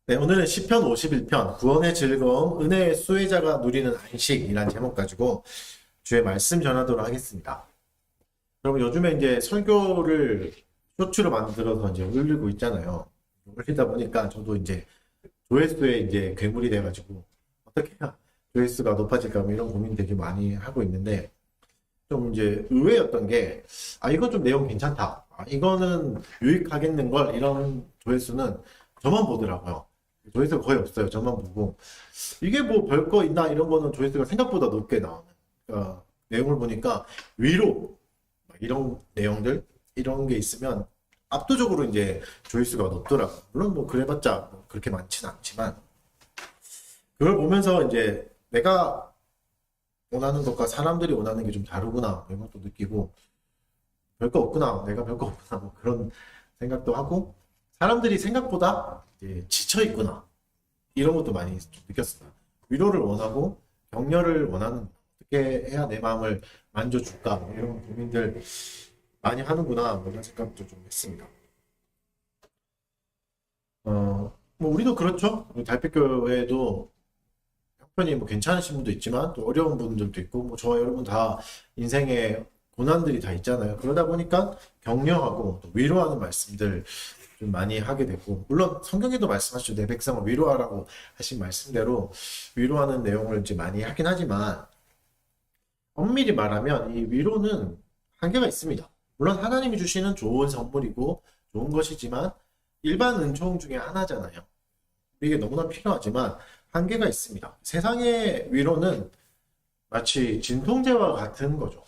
네, 오늘은 시편 51편, 구원의 즐거움, 은혜의 수혜자가 누리는 안식이란 제목 가지고 주의 말씀 전하도록 하겠습니다. 그럼 요즘에 이제 설교를 쇼츠로 만들어서 이제 올리고 있잖아요. 올리다 보니까 저도 이제 조회수에 이제 괴물이 돼가지고 어떻게 해야 조회수가 높아질까 뭐 이런 고민 되게 많이 하고 있는데 좀 이제 의외였던 게, 이건 좀 내용 괜찮다. 이거는 유익하겠는걸 이런 조회수는 저만 보더라고요. 조회수가 거의 없어요. 저만 보고. 이게 뭐 별거 있나 이런 거는 조회수가 생각보다 높게 나오는. 내용을 보니까 위로, 막 이런 내용들, 이런 게 있으면 압도적으로 이제 조회수가 높더라고요. 물론 뭐 그래봤자 뭐 그렇게 많지는 않지만, 그걸 보면서 이제 내가 원하는 것과 사람들이 원하는 게 좀 다르구나 이런 것도 느끼고, 별거 없구나, 내가 별거 없구나 뭐 그런 생각도 하고, 사람들이 생각보다 이제 지쳐 있구나 이런 것도 많이 좀 느꼈습니다. 위로를 원하고 격려를 원하는, 어떻게 해야 내 마음을 만져줄까 뭐 이런 고민들 많이 하는구나 뭐 이런 생각도 좀 했습니다. 뭐 우리도 그렇죠. 우리 달빛교회도 형편이 뭐 괜찮으신 분도 있지만 또 어려운 분들도 있고, 뭐 저와 여러분 다 인생에 고난들이 다 있잖아요. 그러다 보니까 격려하고 또 위로하는 말씀들 좀 많이 하게 되고, 물론 성경에도 말씀하시죠. 내 백성을 위로하라고 하신 말씀대로 위로하는 내용을 이제 많이 하긴 하지만, 엄밀히 말하면 이 위로는 한계가 있습니다. 물론 하나님이 주시는 좋은 선물이고 좋은 것이지만 일반 은총 중에 하나잖아요. 이게 너무나 필요하지만 한계가 있습니다. 세상의 위로는 마치 진통제와 같은 거죠.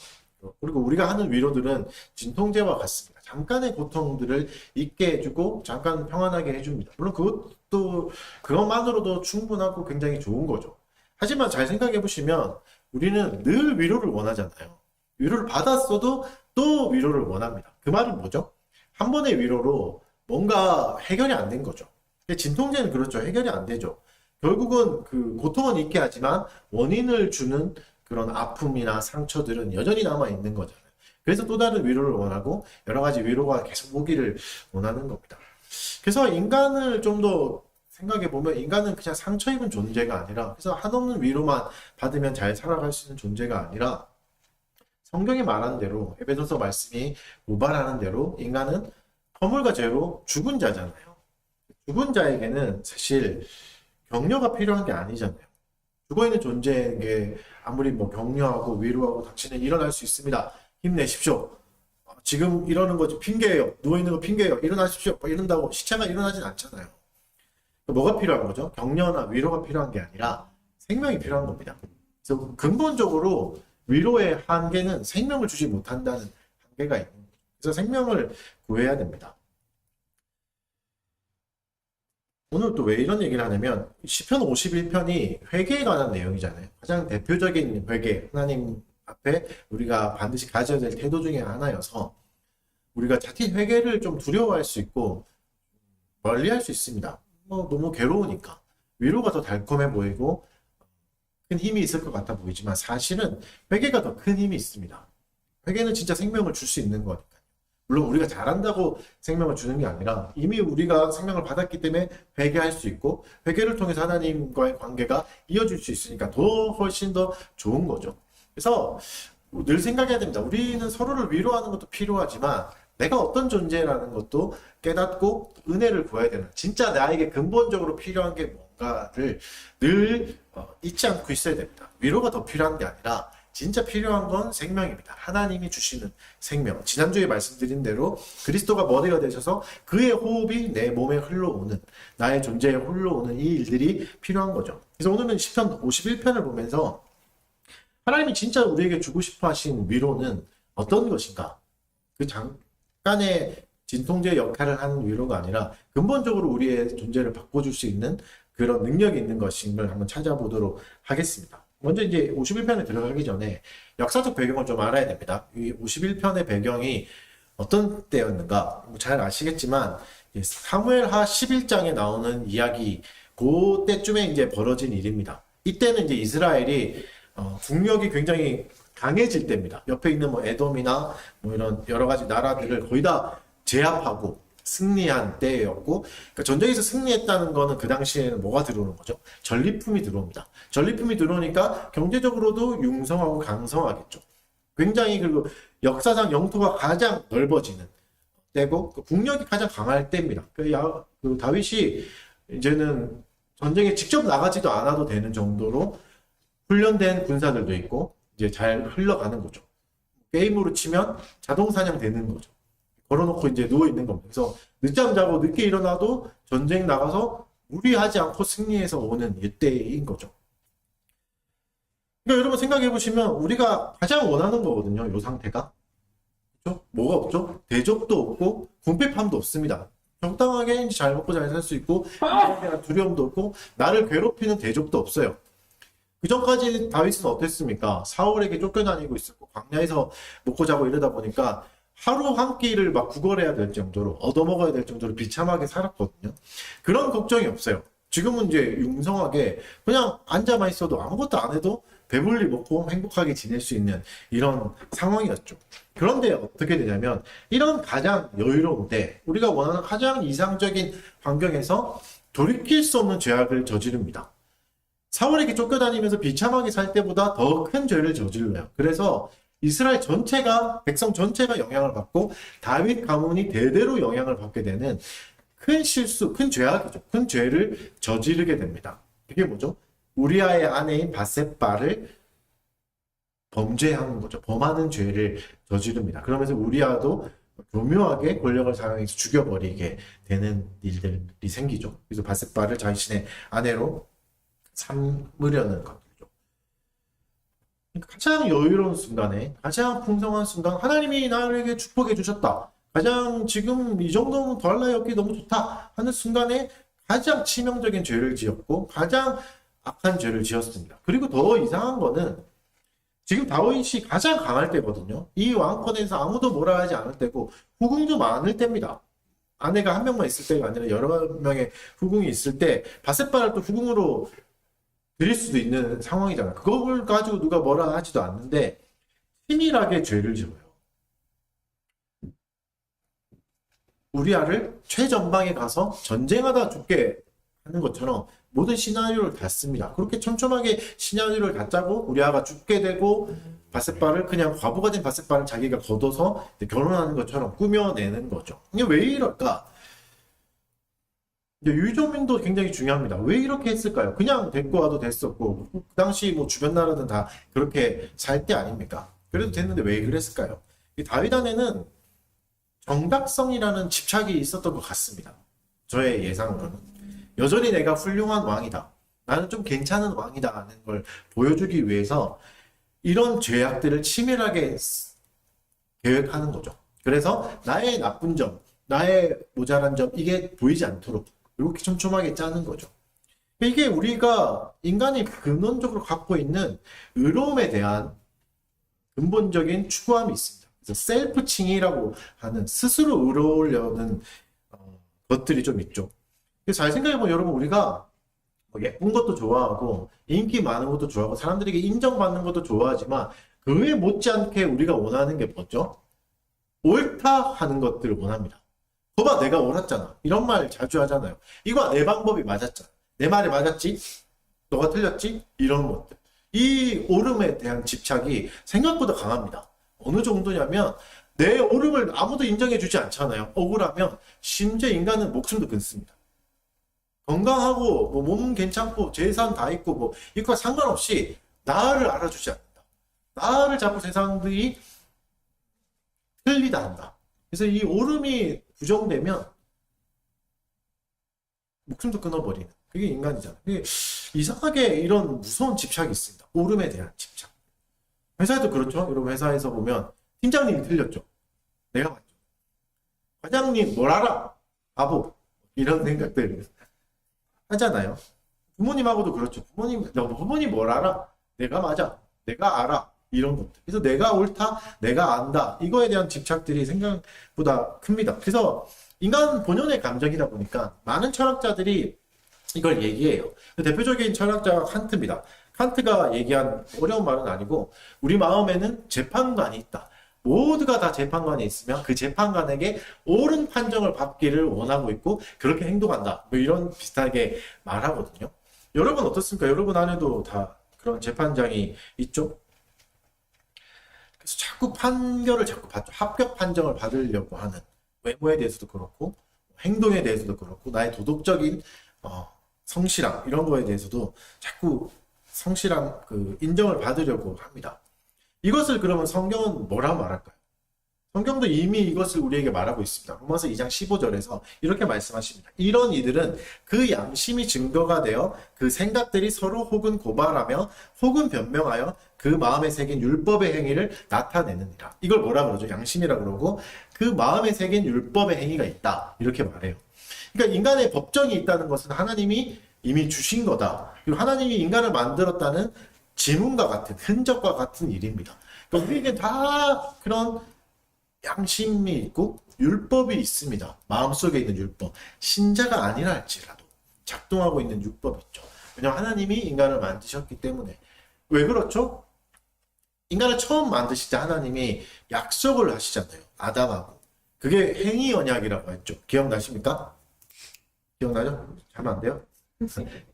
그리고 우리가 하는 위로들은 진통제와 같습니다. 잠깐의 고통들을 잊게 해주고 잠깐 평안하게 해줍니다. 물론 그것도, 그것만으로도 충분하고 굉장히 좋은 거죠. 하지만 잘 생각해 보시면 우리는 늘 위로를 원하잖아요. 위로를 받았어도 또 위로를 원합니다. 그 말은 뭐죠? 한 번의 위로로 뭔가 해결이 안 된 거죠. 진통제는 그렇죠. 해결이 안 되죠. 결국은 그 고통은 있게 하지만 원인을 주는 그런 아픔이나 상처들은 여전히 남아 있는 거잖아요. 그래서 또 다른 위로를 원하고 여러 가지 위로가 계속 오기를 원하는 겁니다. 그래서 인간을 좀 더 생각해 보면, 인간은 그냥 상처 입은 존재가 아니라, 그래서 한없는 위로만 받으면 잘 살아갈 수 있는 존재가 아니라, 성경이 말하는 대로, 에베소서 말씀이 모발하는 대로 인간은 허물과 죄로 죽은 자잖아요. 죽은 자에게는 사실 격려가 필요한 게 아니잖아요. 죽어있는 존재에게 아무리 뭐 격려하고 위로하고 당신은 일어날 수 있습니다, 힘내십시오, 지금 이러는 거지 핑계예요, 누워있는 거 핑계예요, 일어나십시오 뭐 이런다고 시체가 일어나진 않잖아요. 뭐가 필요한 거죠? 격려나 위로가 필요한 게 아니라 생명이 필요한 겁니다. 그래서 근본적으로 위로의 한계는 생명을 주지 못한다는 한계가 있는 거죠. 그래서 생명을 구해야 됩니다. 오늘 또 왜 이런 얘기를 하냐면, 시편 51편이 회개에 관한 내용이잖아요. 가장 대표적인 회개, 하나님 앞에 우리가 반드시 가져야 될 태도 중에 하나여서 우리가 자칫 회개를 좀 두려워할 수 있고 멀리할 수 있습니다. 너무 괴로우니까. 위로가 더 달콤해 보이고 큰 힘이 있을 것 같아 보이지만, 사실은 회개가 더 큰 힘이 있습니다. 회개는 진짜 생명을 줄 수 있는 거니까요. 물론 우리가 잘한다고 생명을 주는 게 아니라 이미 우리가 생명을 받았기 때문에 회개할 수 있고, 회개를 통해서 하나님과의 관계가 이어질 수 있으니까 더 훨씬 더 좋은 거죠. 그래서 늘 생각해야 됩니다. 우리는 서로를 위로하는 것도 필요하지만 내가 어떤 존재라는 것도 깨닫고 은혜를 구해야 되는, 진짜 나에게 근본적으로 필요한 게 뭔가를 늘 잊지 않고 있어야 됩니다. 위로가 더 필요한 게 아니라 진짜 필요한 건 생명입니다. 하나님이 주시는 생명. 지난주에 말씀드린 대로 그리스도가 머리가 되셔서 그의 호흡이 내 몸에 흘러오는, 나의 존재에 흘러오는 이 일들이 필요한 거죠. 그래서 오늘은 시편 51편을 보면서 하나님이 진짜 우리에게 주고 싶어 하신 위로는 어떤 것인가? 그 잠깐의 진통제 역할을 하는 위로가 아니라 근본적으로 우리의 존재를 바꿔줄 수 있는 그런 능력이 있는 것임을 한번 찾아보도록 하겠습니다. 먼저 이제 51편에 들어가기 전에 역사적 배경을 좀 알아야 됩니다. 이 51편의 배경이 어떤 때였는가 잘 아시겠지만, 사무엘하 11장에 나오는 이야기, 그때쯤에 이제 벌어진 일입니다. 이때는 이제 이스라엘이 국력이 굉장히 강해질 때입니다. 옆에 있는 뭐 에돔이나 뭐 이런 여러 가지 나라들을 거의 다 제압하고 승리한 때였고, 그러니까 전쟁에서 승리했다는 거는 그 당시에는 뭐가 들어오는 거죠? 전리품이 들어옵니다. 전리품이 들어오니까 경제적으로도 융성하고 강성하겠죠. 굉장히 그리고 역사상 영토가 가장 넓어지는 때고 그 국력이 가장 강할 때입니다. 그 다윗이 이제는 전쟁에 직접 나가지도 않아도 되는 정도로 훈련된 군사들도 있고 이제 잘 흘러가는 거죠. 게임으로 치면 자동 사냥 되는 거죠. 걸어놓고 이제 누워 있는 겁니다. 그래서 늦잠 자고 늦게 일어나도 전쟁 나가서 무리하지 않고 승리해서 오는 이때인 거죠. 그러니까 여러분 생각해 보시면 우리가 가장 원하는 거거든요. 이 상태가. 그렇죠? 뭐가 없죠? 대적도 없고 궁핍함도 없습니다. 적당하게 잘 먹고 잘 살 수 있고 인간에 대한 두려움도 없고 나를 괴롭히는 대적도 없어요. 그 전까지 다윗은 어땠습니까? 사울에게 쫓겨다니고 있었고 광야에서 먹고 자고 이러다 보니까 하루 한 끼를 막 구걸해야 될 정도로 얻어먹어야 될 정도로 비참하게 살았거든요. 그런 걱정이 없어요. 지금은 이제 융성하게 그냥 앉아만 있어도 아무것도 안 해도 배불리 먹고 행복하게 지낼 수 있는 이런 상황이었죠. 그런데 어떻게 되냐면 이런 가장 여유로운데 우리가 원하는 가장 이상적인 환경에서 돌이킬 수 없는 죄악을 저지릅니다. 사울에게 쫓겨다니면서 비참하게 살 때보다 더 큰 죄를 저질러요. 그래서 이스라엘 전체가 백성 전체가 영향을 받고 다윗 가문이 대대로 영향을 받게 되는 큰 실수, 큰 죄악이죠. 큰 죄를 저지르게 됩니다. 그게 뭐죠? 우리아의 아내인 바셋바를 범죄하는 거죠. 범하는 죄를 저지릅니다. 그러면서 우리아도 교묘하게 권력을 사용해서 죽여버리게 되는 일들이 생기죠. 그래서 바셋바를 자신의 아내로 삼으려는 것들이죠. 가장 여유로운 순간에, 가장 풍성한 순간, 하나님이 나에게 축복해 주셨다. 가장 지금 이 정도면 더할 나위 없기 너무 좋다 하는 순간에 가장 치명적인 죄를 지었고 가장 악한 죄를 지었습니다. 그리고 더 이상한 거는 지금 다윗이 가장 강할 때거든요. 이 왕권에서 아무도 뭐라 하지 않을 때고 후궁도 많을 때입니다. 아내가 한 명만 있을 때가 아니라 여러 명의 후궁이 있을 때 바셋바를 또 후궁으로 드릴 수도 있는 상황이잖아요. 그걸 가지고 누가 뭐라 하지도 않는데 치밀하게 죄를 지어요. 우리아를 최전방에 가서 전쟁하다 죽게 하는 것처럼 모든 시나리오를 다 씁니다. 그렇게 촘촘하게 시나리오를 다 짜고 우리아가 죽게 되고 바셋바를 그냥 과부가 된 바셋바를 자기가 걷어서 결혼하는 것처럼 꾸며내는 거죠. 이게 왜 이럴까? 유조민도 굉장히 중요합니다. 왜 이렇게 했을까요? 그냥 데리고 와도 됐었고 그 당시 뭐 주변 나라는 다 그렇게 살 때 아닙니까? 그래도 됐는데 왜 그랬을까요? 이 다윗 안에는 정당성이라는 집착이 있었던 것 같습니다. 저의 예상으로는. 여전히 내가 훌륭한 왕이다. 나는 좀 괜찮은 왕이다 하는 걸 보여주기 위해서 이런 죄악들을 치밀하게 계획하는 거죠. 그래서 나의 나쁜 점, 나의 모자란 점 이게 보이지 않도록 이렇게 촘촘하게 짜는 거죠. 이게 우리가 인간이 근원적으로 갖고 있는 의로움에 대한 근본적인 추구함이 있습니다. 그래서 셀프 칭의라고 하는 스스로 의로우려는 것들이 좀 있죠. 잘 생각해보면 여러분 우리가 뭐 예쁜 것도 좋아하고 인기 많은 것도 좋아하고 사람들에게 인정받는 것도 좋아하지만 그 외에 못지않게 우리가 원하는 게 뭐죠? 옳다 하는 것들을 원합니다. 거봐 내가 옳았잖아. 이런 말 자주 하잖아요. 이거 내 방법이 맞았잖아. 내 말이 맞았지? 너가 틀렸지? 이런 것들. 이 옳음에 대한 집착이 생각보다 강합니다. 어느 정도냐면 내 옳음을 아무도 인정해주지 않잖아요. 억울하면 심지어 인간은 목숨도 끊습니다. 건강하고 뭐 몸 괜찮고 재산 다 있고 뭐 이거 상관없이 나를 알아주지 않는다. 나를 자꾸 세상들이 틀리다 한다. 그래서 이 옳음이 부정되면 목숨도 끊어버리는 그게 인간이잖아요. 그게 이상하게 이런 무서운 집착이 있습니다. 옳음에 대한 집착. 회사에도 그렇죠. 여러분 회사에서 보면 팀장님이 틀렸죠. 내가 맞죠. 과장님 뭘 알아? 바보. 이런 생각들 하잖아요. 부모님하고도 그렇죠. 부모님 뭘 알아? 내가 맞아. 내가 알아. 이런 것들. 그래서 내가 옳다, 내가 안다. 이거에 대한 집착들이 생각보다 큽니다. 그래서 인간 본연의 감정이다 보니까 많은 철학자들이 이걸 얘기해요. 대표적인 철학자가 칸트입니다. 칸트가 얘기한 어려운 말은 아니고 우리 마음에는 재판관이 있다. 모두가 다 재판관에 있으면 그 재판관에게 옳은 판정을 받기를 원하고 있고 그렇게 행동한다. 뭐 이런 비슷하게 말하거든요. 여러분 어떻습니까? 여러분 안에도 다 그런 재판장이 있죠? 그래서 자꾸 판결을 자꾸 받죠. 합격 판정을 받으려고 하는 외모에 대해서도 그렇고 행동에 대해서도 그렇고 나의 도덕적인 성실함 이런 거에 대해서도 자꾸 성실함 그 인정을 받으려고 합니다. 이것을 그러면 성경은 뭐라고 말할까요? 성경도 이미 이것을 우리에게 말하고 있습니다. 로마서 2장 15절에서 이렇게 말씀하십니다. 이런 이들은 그 양심이 증거가 되어 그 생각들이 서로 혹은 고발하며 혹은 변명하여 그 마음에 새긴 율법의 행위를 나타내느니라. 이걸 뭐라 그러죠? 양심이라 그러고 그 마음에 새긴 율법의 행위가 있다. 이렇게 말해요. 그러니까 인간의 법정이 있다는 것은 하나님이 이미 주신 거다. 그리고 하나님이 인간을 만들었다는 지문과 같은 흔적과 같은 일입니다. 그러니까 우리에게 다 그런 양심이 있고 율법이 있습니다. 마음속에 있는 율법. 신자가 아니라 할지라도 작동하고 있는 율법이 있죠. 왜냐하면 하나님이 인간을 만드셨기 때문에. 왜 그렇죠? 인간을 처음 만드실 때 하나님이 약속을 하시잖아요. 아담하고. 그게 행위 언약이라고 했죠. 기억나십니까? 기억나죠? 잘안 안 돼요?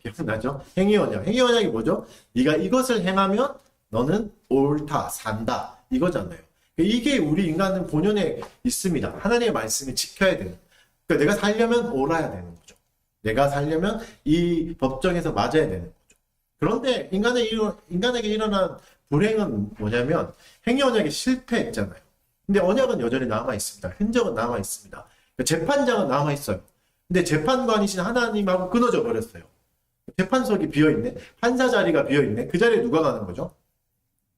기억나죠? 행위 언약. 행위 언약이 뭐죠? 네가 이것을 행하면 너는 옳다, 산다. 이거잖아요. 이게 우리 인간은 본연에 있습니다. 하나님의 말씀을 지켜야 되는. 그러니까 내가 살려면 옳아야 되는 거죠. 내가 살려면 이 법정에서 맞아야 되는 거죠. 그런데 인간에게 일어난 불행은 뭐냐면 행위 언약이 실패했잖아요. 근데 언약은 여전히 남아 있습니다. 흔적은 남아 있습니다. 그러니까 재판장은 남아 있어요. 근데 재판관이신 하나님하고 끊어져 버렸어요. 재판석이 비어있네. 판사 자리가 비어있네. 그 자리에 누가 가는 거죠?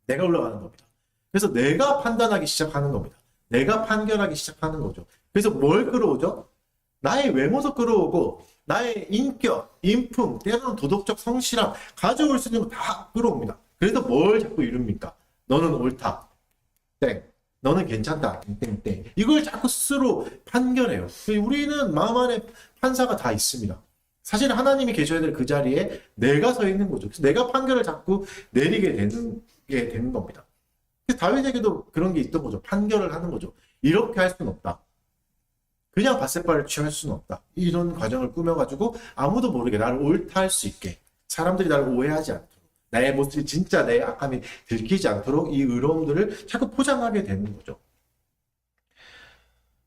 내가 올라가는 겁니다. 그래서 내가 판단하기 시작하는 겁니다. 내가 판결하기 시작하는 거죠. 그래서 뭘 끌어오죠? 나의 외모도 끌어오고 나의 인격, 인품, 때로는 도덕적 성실함 가져올 수 있는 거 다 끌어옵니다. 그래서 뭘 자꾸 이룹니까? 너는 옳다. 땡. 너는 괜찮다. 땡땡. 이걸 자꾸 스스로 판결해요. 우리는 마음 안에 판사가 다 있습니다. 사실 하나님이 계셔야 될 그 자리에 내가 서 있는 거죠. 그래서 내가 판결을 자꾸 내리게 되는 겁니다. 다윗에게도 그런 게 있던 거죠. 판결을 하는 거죠. 이렇게 할 수는 없다. 그냥 밧세바를 취할 수는 없다. 이런 과정을 꾸며가지고 아무도 모르게 나를 옳다 할 수 있게 사람들이 나를 오해하지 않도록 나의 모습이 진짜 내 악함이 들키지 않도록 이 의로움들을 자꾸 포장하게 되는 거죠.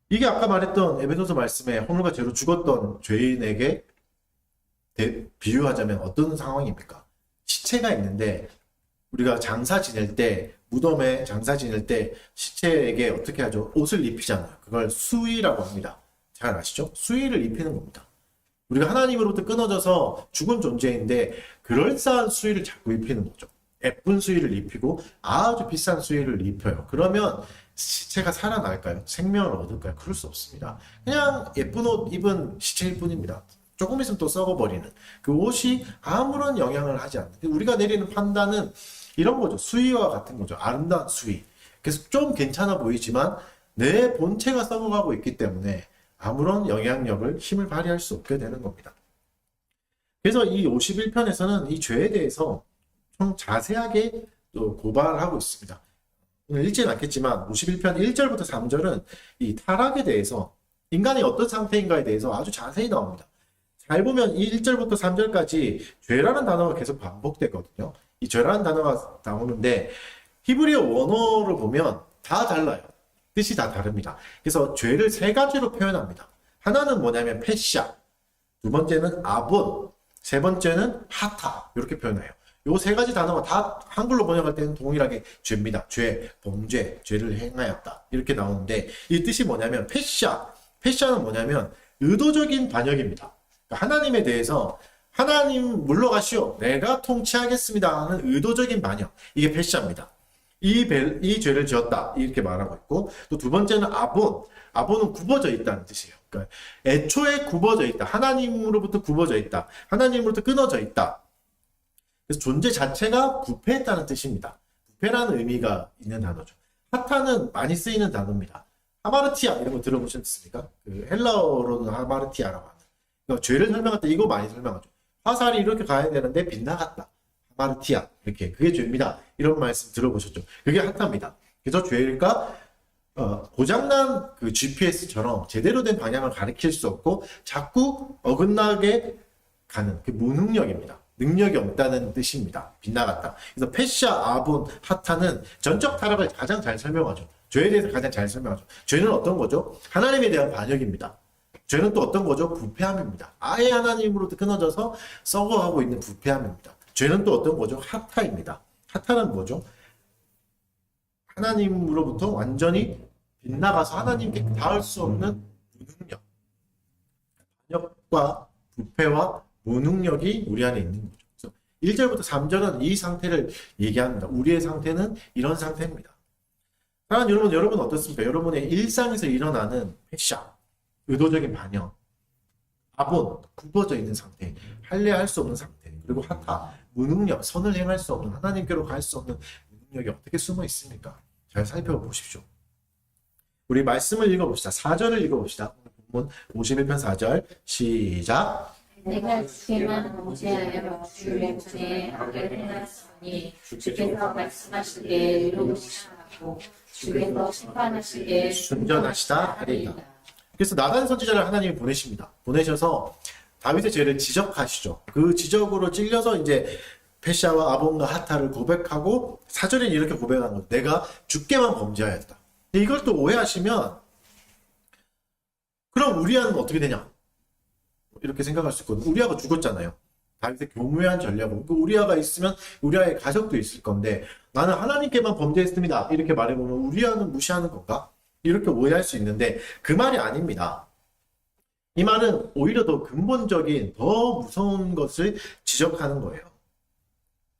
이게 아까 말했던 에베소서 말씀에 허물과 죄로 죽었던 죄인에게 비유하자면 어떤 상황입니까? 시체가 있는데 우리가 장사 지낼 때 무덤에 장사 지낼 때 시체에게 어떻게 하죠? 옷을 입히잖아요. 그걸 수의라고 합니다. 잘 아시죠? 수의를 입히는 겁니다. 우리가 하나님으로부터 끊어져서 죽은 존재인데 그럴싸한 수의를 자꾸 입히는 거죠. 예쁜 수의를 입히고 아주 비싼 수의를 입혀요. 그러면 시체가 살아날까요? 생명을 얻을까요? 그럴 수 없습니다. 그냥 예쁜 옷 입은 시체일 뿐입니다. 조금 있으면 또 썩어버리는 그 옷이 아무런 영향을 하지 않는 우리가 내리는 판단은 이런 거죠. 수위와 같은 거죠. 아름다운 수위. 그래서 좀 괜찮아 보이지만 내 본체가 썩어가고 있기 때문에 아무런 영향력을 힘을 발휘할 수 없게 되는 겁니다. 그래서 이 51편에서는 이 죄에 대해서 좀 자세하게 또 고발하고 있습니다. 오늘 읽지는 않겠지만 51편 1절부터 3절은 이 타락에 대해서 인간이 어떤 상태인가에 대해서 아주 자세히 나옵니다. 잘 보면 이 1절부터 3절까지 죄라는 단어가 계속 반복되거든요. 이 죄라는 단어가 나오는데 히브리어 원어를 보면 다 달라요. 뜻이 다 다릅니다. 그래서 죄를 세 가지로 표현합니다. 하나는 뭐냐면 패샤, 두 번째는 아본, 세 번째는 하타 이렇게 표현해요. 이 세 가지 단어가 다 한글로 번역할 때는 동일하게 죄입니다. 죄, 범죄, 죄를 행하였다 이렇게 나오는데 이 뜻이 뭐냐면 패샤는 뭐냐면 의도적인 반역입니다. 그러니까 하나님에 대해서 하나님 물러가시오. 내가 통치하겠습니다 하는 의도적인 반역. 이게 패샤입니다. 이 죄를 지었다. 이렇게 말하고 있고 또 두 번째는 아본은 굽어져 있다는 뜻이에요. 그러니까 애초에 굽어져 있다. 하나님으로부터 굽어져 있다. 하나님으로부터 끊어져 있다. 그래서 존재 자체가 부패했다는 뜻입니다. 부패라는 의미가 있는 단어죠. 하타는 많이 쓰이는 단어입니다. 하마르티아 이런 거 들어보셨습니까? 그 헬라어로는 하마르티아라고 합니다. 그러니까 죄를 설명할 때 이거 많이 설명하죠. 화살이 이렇게 가야 되는데 빗나갔다. 하마르티아 이렇게 그게 죄입니다. 이런 말씀 들어보셨죠? 그게 하타입니다. 그래서 죄가 고장난 그 GPS처럼 제대로 된 방향을 가리킬 수 없고 자꾸 어긋나게 가는 그 무능력입니다. 능력이 없다는 뜻입니다. 빗나갔다. 그래서 페샤, 아본, 하타는 전적 타락을 가장 잘 설명하죠. 죄에 대해서 가장 잘 설명하죠. 죄는 어떤 거죠? 하나님에 대한 반역입니다. 죄는 또 어떤 거죠? 부패함입니다. 아예 하나님으로부터 끊어져서 썩어가고 있는 부패함입니다. 죄는 또 어떤 거죠? 하타입니다. 하타는 뭐죠? 하나님으로부터 완전히 빗나가서 하나님께 닿을 수 없는 무능력. 반역과 부패와 무능력이 우리 안에 있는 거죠. 1절부터 3절은 이 상태를 얘기합니다. 우리의 상태는 이런 상태입니다. 사랑하는 여러분 어떻습니까? 여러분의 일상에서 일어나는 패샤, 의도적인 반영, 아본, 굽어져 있는 상태, 할례할 수 없는 상태, 그리고 하타, 무능력, 선을 행할 수 없는, 하나님께로 갈 수 없는 무능력이 어떻게 숨어 있습니까? 잘 살펴보십시오. 우리 말씀을 읽어봅시다. 4절을 읽어봅시다. 본문 51편 4절 시작. 내가 주께만 범죄하여 주의 문에 악을 행하였으니 주께서 말씀하시되 의로우시고 주께서 심판하시되 순전하시다 하리이다. 그래서 나단 선지자를 하나님이 보내십니다. 보내셔서 다윗의 죄를 지적하시죠. 그 지적으로 찔려서 이제 페샤와 아본과 하타를 고백하고 4절에 이렇게 고백한 거죠. 내가 주께만 범죄하였다. 이걸 또 오해하시면 그럼 우리아는 어떻게 되냐? 이렇게 생각할 수 있거든요. 우리아가 죽었잖아요. 다윗의 교묘한 전략으로. 우리아가 있으면 우리아의 가족도 있을 건데 나는 하나님께만 범죄했습니다. 이렇게 말해보면 우리아는 무시하는 건가? 이렇게 오해할 수 있는데 그 말이 아닙니다. 이 말은 오히려 더 근본적인 더 무서운 것을 지적하는 거예요.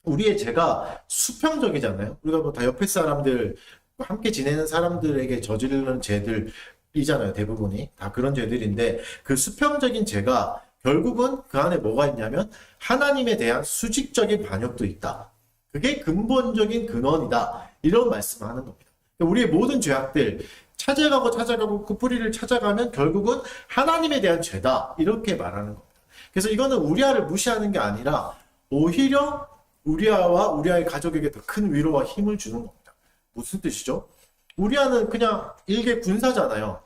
우리의 죄가 수평적이잖아요. 우리가 뭐 다 옆에 사람들 함께 지내는 사람들에게 저지르는 죄들이잖아요. 대부분이 다 그런 죄들인데 그 수평적인 죄가 결국은 그 안에 뭐가 있냐면 하나님에 대한 수직적인 반역도 있다. 그게 근본적인 근원이다. 이런 말씀을 하는 겁니다. 우리의 모든 죄악들 찾아가고 그 뿌리를 찾아가면 결국은 하나님에 대한 죄다. 이렇게 말하는 겁니다. 그래서 이거는 우리아를 무시하는 게 아니라 오히려 우리아와 우리아의 가족에게 더 큰 위로와 힘을 주는 겁니다. 무슨 뜻이죠? 우리아는 그냥 일개 군사잖아요.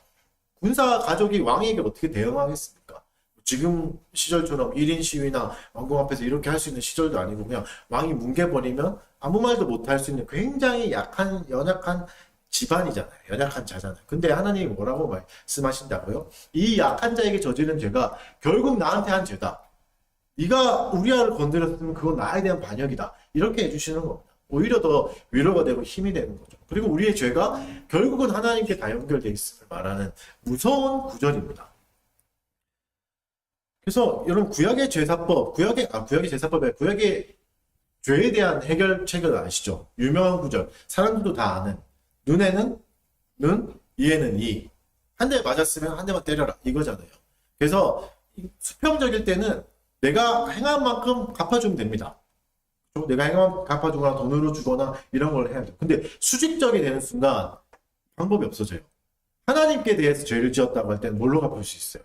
군사 가족이 왕에게 어떻게 대응하겠습니까? 지금 시절처럼 1인 시위나 왕궁 앞에서 이렇게 할 수 있는 시절도 아니고 그냥 왕이 뭉개버리면 아무 말도 못 할 수 있는 굉장히 연약한 집안이잖아요. 연약한 자잖아요. 근데 하나님이 뭐라고 말씀하신다고요? 이 약한 자에게 저지른 죄가 결국 나한테 한 죄다. 네가 우리아를 건드렸으면 그건 나에 대한 반역이다. 이렇게 해주시는 겁니다. 오히려 더 위로가 되고 힘이 되는 거죠. 그리고 우리의 죄가 결국은 하나님께 다 연결되어 있음을 말하는 무서운 구절입니다. 그래서 여러분 구약의 제사법, 구약의 제사법에 구약의 죄에 대한 해결책을 아시죠? 유명한 구절, 사람들도 다 아는 눈에는 눈, 이에는 이. 한 대 맞았으면 한 대만 때려라 이거잖아요. 그래서 수평적일 때는 내가 행한 만큼 갚아주면 됩니다. 내가 행한 갚아주거나 돈으로 주거나 이런 걸 해야 돼요. 근데 수직적이 되는 순간 방법이 없어져요. 하나님께 대해서 죄를 지었다고 할 때는 뭘로 갚을 수 있어요?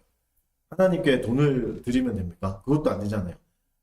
하나님께 돈을 드리면 됩니까? 그것도 안 되잖아요.